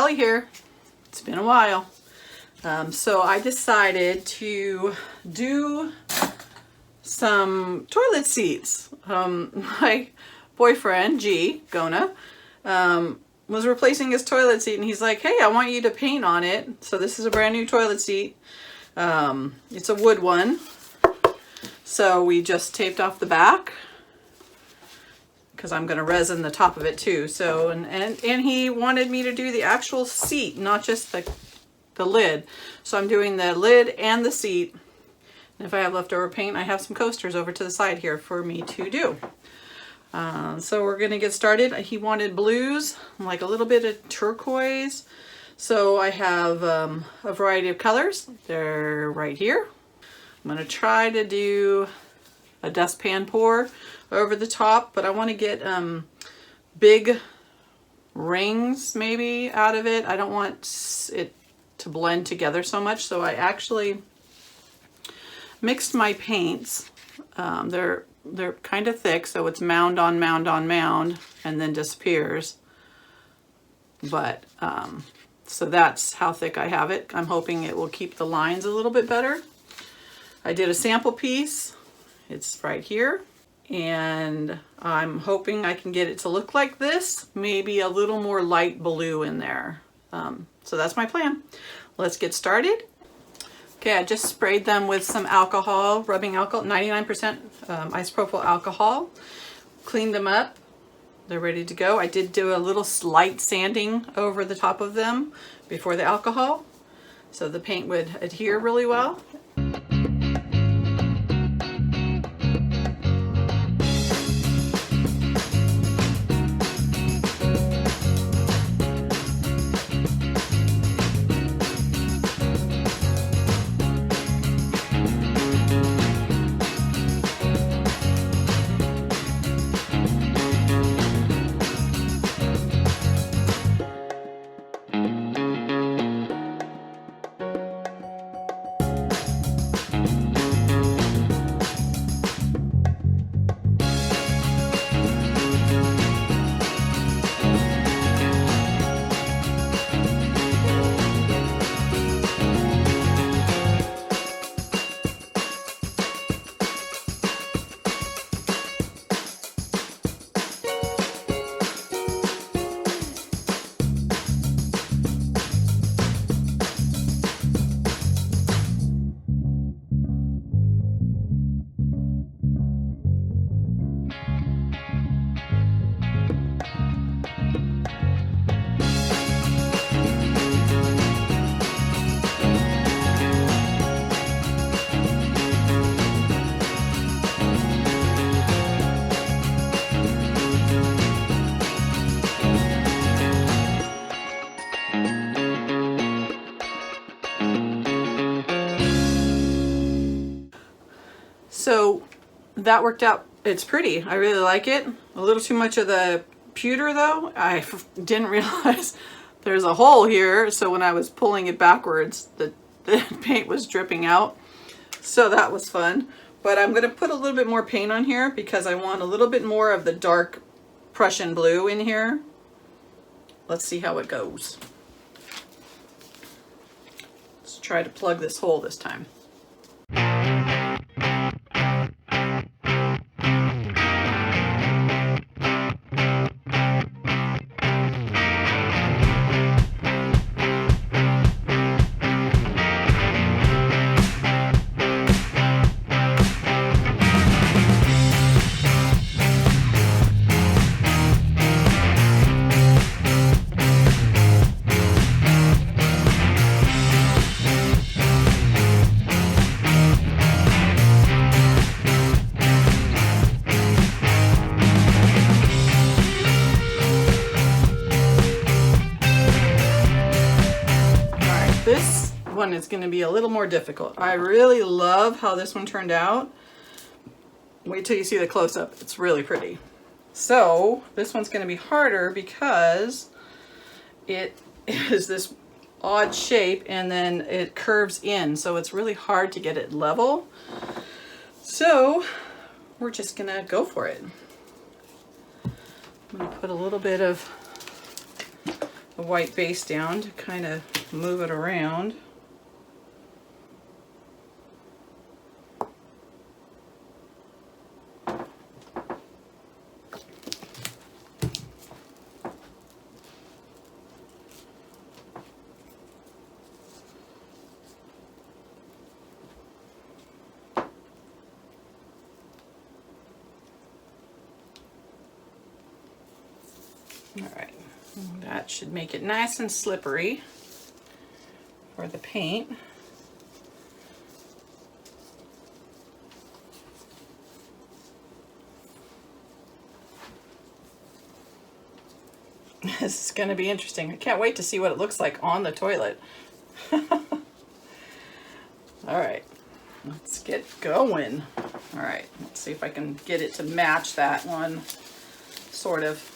Kelly here. It's been a while. So I decided to do some toilet seats. My boyfriend, Gona, was replacing his toilet seat, and he's like, hey, I want you to paint on it. So this is a brand new toilet seat. It's a wood one. So we just taped off the back, because I'm going to resin the top of it too. So, and he wanted me to do the actual seat, not just the lid. So I'm doing the lid and the seat. And if I have leftover paint, I have some coasters over to the side here for me to do. So we're going to get started. He wanted blues, like a little bit of turquoise. So I have a variety of colors. They're right here. I'm going to try to do a dustpan pour over the top, but I want to get big rings maybe out of it. I don't want it to blend together so much, so I actually mixed my paints. They're kind of thick, so it's mound on mound on mound and then disappears. But so that's how thick I have it. I'm hoping it will keep the lines a little bit better. I did a sample piece. It's right here. And I'm hoping I can get it to look like this, maybe a little more light blue in there. So that's my plan. Let's get started. Okay, I just sprayed them with some alcohol, rubbing alcohol, 99% isopropyl alcohol. Cleaned them up. They're ready to go. I did do a little slight sanding over the top of them before the alcohol, so the paint would adhere really well. So that worked out. It's pretty. I really like it. A little too much of the pewter though. I didn't realize there's a hole here. So when I was pulling it backwards, the paint was dripping out. So that was fun. But I'm going to put a little bit more paint on here because I want a little bit more of the dark Prussian blue in here. Let's see how it goes. Let's try to plug this hole this time. This one is going to be a little more difficult. I really love how this one turned out. Wait till you see the close-up. It's really pretty. So this one's going to be harder because it is this odd shape and then it curves in, so it's really hard to get it level. So we're just going to go for it. I'm going to put a little bit of the white base down to kind of move it around. All right, that should make it nice and slippery for the paint. This is going to be interesting. I can't wait to see what it looks like on the toilet. All right, let's get going. All right, let's see if I can get it to match that one, sort of.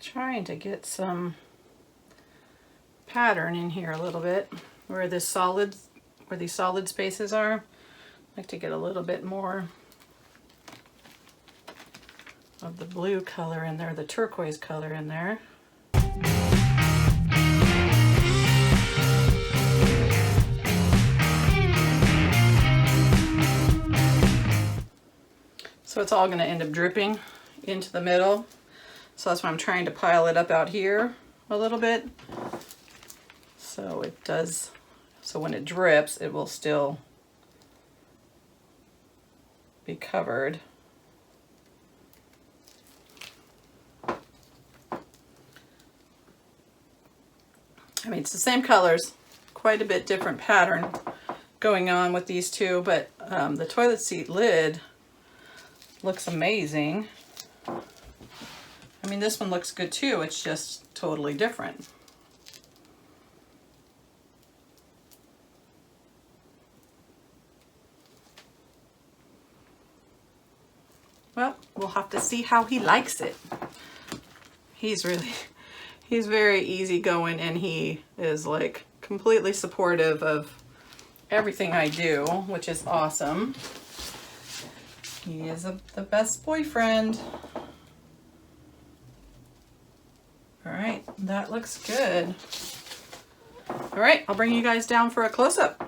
Trying to get some pattern in here a little bit where these solid spaces are. I like to get a little bit more of the blue color in there, the turquoise color in there. So it's all going to end up dripping into the middle. So that's why I'm trying to pile it up out here a little bit. So it does, so when it drips, it will still be covered. I mean, it's the same colors, quite a bit different pattern going on with these two, but the toilet seat lid looks amazing. I mean, this one looks good too, it's just totally different. Well, we'll have to see how he likes it. He's very easygoing, and he is like completely supportive of everything I do, which is awesome. He is the best boyfriend. All right, that looks good. All right, I'll bring you guys down for a close-up.